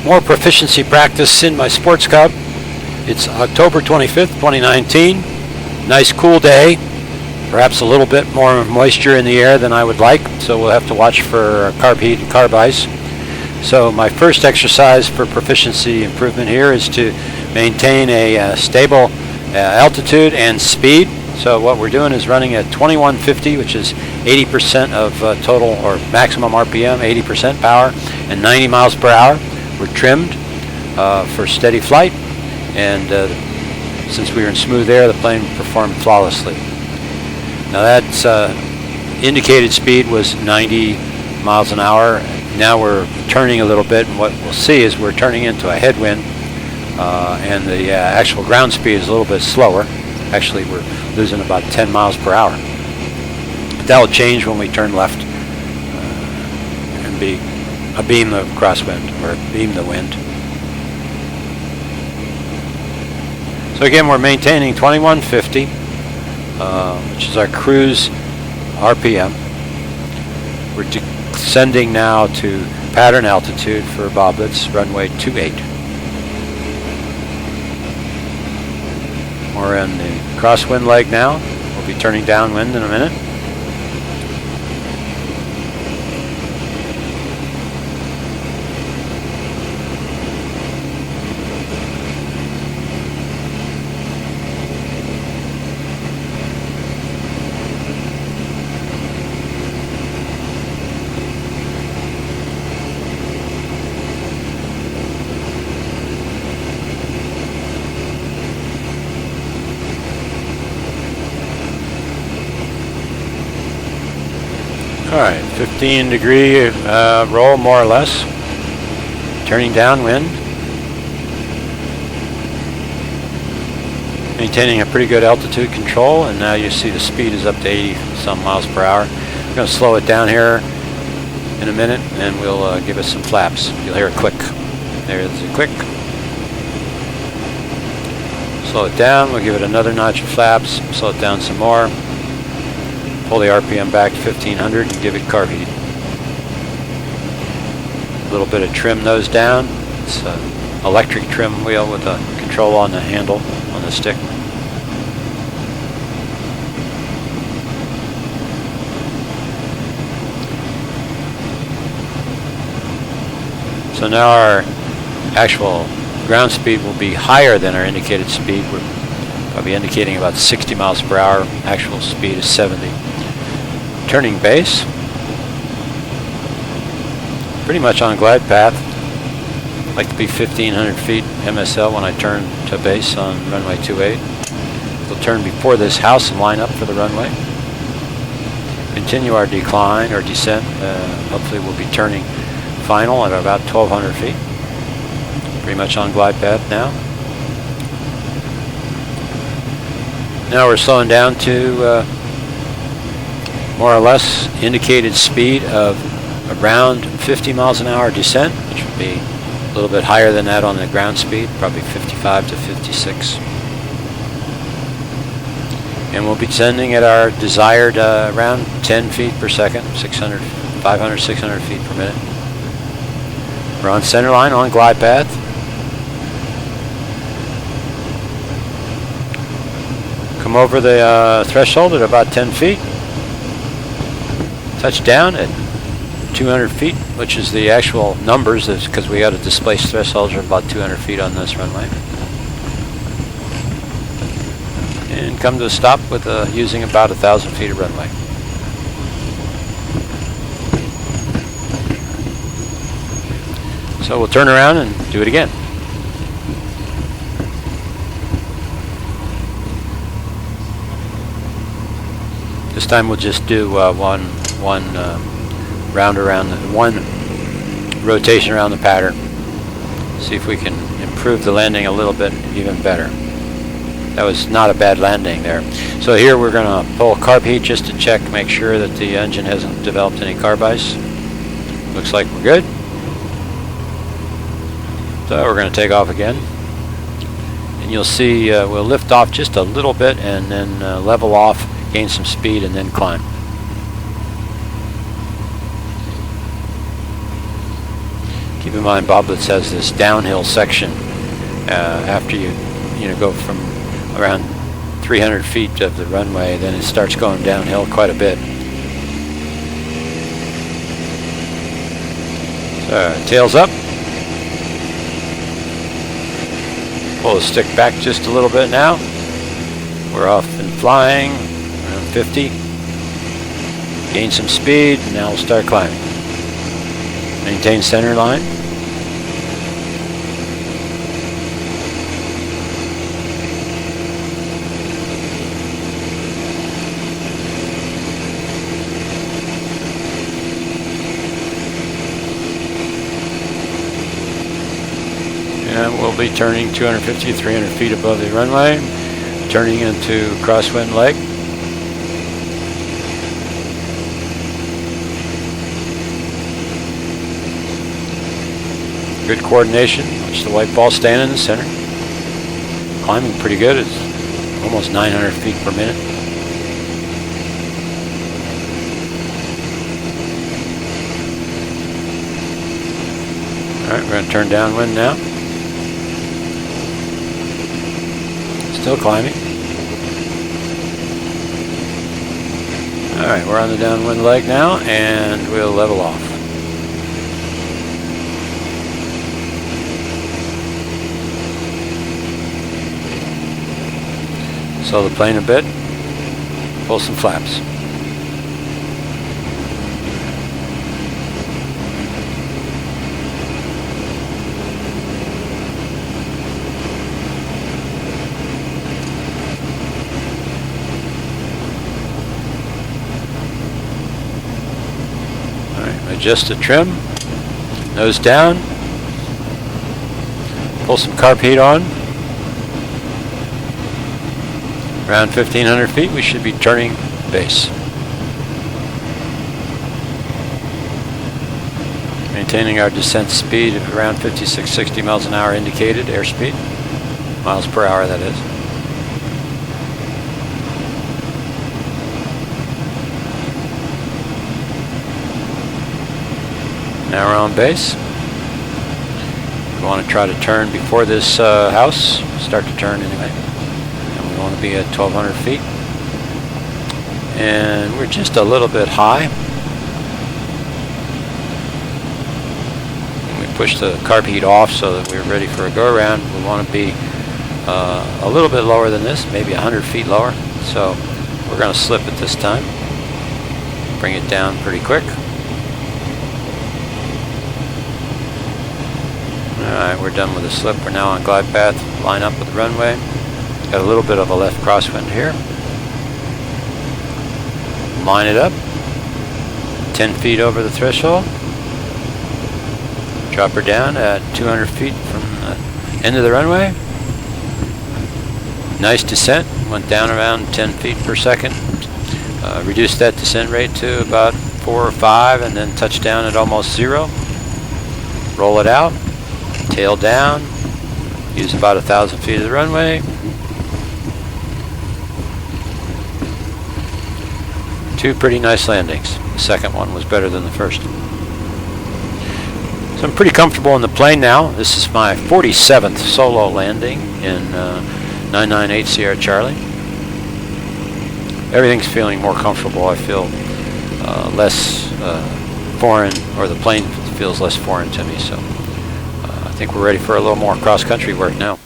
More proficiency practice in my sports cub. It's October 25th, 2019. Nice cool day. Perhaps a little bit more moisture in the air than I would like, so we'll have to watch for carb heat and carb ice. So my first exercise for proficiency improvement here is to maintain a stable altitude and speed. So what we're doing is running at 2150, which is 80% of total or maximum RPM, 80% power, and 90 miles per hour. We're trimmed for steady flight, and since we were in smooth air, the plane performed flawlessly. Now that's indicated speed was 90 miles an hour. Now we're turning a little bit, and what we'll see is we're turning into a headwind, and the actual ground speed is a little bit slower. Actually, we're losing about 10 miles per hour. But that will change when we turn left and beam the crosswind, or beam the wind. So again, we're maintaining 2150, which is our cruise RPM. We're descending now to pattern altitude for Baublitz, runway 28. We're in the crosswind leg now. We'll be turning downwind in a minute. All right, 15-degree roll, more or less. Turning downwind. Maintaining a pretty good altitude control, and now you see the speed is up to 80 some miles per hour. I'm going to slow it down here in a minute, and we'll give it some flaps. You'll hear a click. There's a click. Slow it down. We'll give it another notch of flaps. Slow it down some more. Pull the RPM back to 1500 and give it carb heat. A little bit of trim nose down. It's an electric trim wheel with a control on the handle on the stick. So now our actual ground speed will be higher than our indicated speed. We'll be indicating about 60 miles per hour. Actual speed is 70. Turning base, pretty much on glide path. I'd like to be 1500 feet MSL when I turn to base on runway 28. We'll turn before this house and line up for the runway. Continue our decline or descent. Hopefully we'll be turning final at about 1200 feet. Pretty much on glide path now. Now we're slowing down to more or less indicated speed of around 50 miles an hour descent, which would be a little bit higher than that on the ground speed, probably 55 to 56. And we'll be descending at our desired around 10 feet per second, 500, 600 feet per minute. We're on center line on glide path. Come over the threshold at about 10 feet. Touch down at 200 feet, which is the actual numbers, because we got a displaced threshold of about 200 feet on this runway. And come to a stop with using about 1,000 feet of runway. So we'll turn around and do it again. This time we'll just do one rotation around the pattern. See if we can improve the landing a little bit even better. That was not a bad landing there. So here we're going to pull carb heat just to check, make sure that the engine hasn't developed any carb ice. Looks like we're good. So we're going to take off again. And you'll see we'll lift off just a little bit and then level off, gain some speed, and then climb. Keep in mind, Baublitz has this downhill section after you go from around 300 feet of the runway, then it starts going downhill quite a bit. So, tails up. Pull the stick back just a little bit now. We're off and flying, around 50. Gain some speed, and now we'll start climbing. Maintain center line. And we'll be turning 250 to 300 feet above the runway, turning into crosswind leg. Good coordination. Watch the white ball stand in the center. Climbing pretty good. It's almost 900 feet per minute. Alright, we're going to turn downwind now. Still climbing. Alright, we're on the downwind leg now, and we'll level off. Slow the plane a bit. Pull some flaps. Adjust the trim, nose down, pull some carb heat on. Around 1,500 feet, we should be turning base. Maintaining our descent speed of around 56, 60 miles an hour indicated airspeed, miles per hour that is. Now we're on base. We want to try to turn before this house. Start to turn anyway. And we want to be at 1,200 feet. And we're just a little bit high. And we push the carb heat off so that we're ready for a go around. We want to be a little bit lower than this, maybe 100 feet lower. So we're going to slip it this time. Bring it down pretty quick. Alright, we're done with the slip. We're now on glide path. Line up with the runway. Got a little bit of a left crosswind here. Line it up. 10 feet over the threshold. Drop her down at 200 feet from the end of the runway. Nice descent. Went down around 10 feet per second. Reduced that descent rate to about 4 or 5 and then touch down at almost 0. Roll it out. Tail down, use about 1,000 feet of the runway. Two pretty nice landings. The second one was better than the first. So I'm pretty comfortable in the plane now. This is my 47th solo landing in 998 Sierra Charlie. Everything's feeling more comfortable. I feel less foreign, or the plane feels less foreign to me. So I think we're ready for a little more cross-country work now.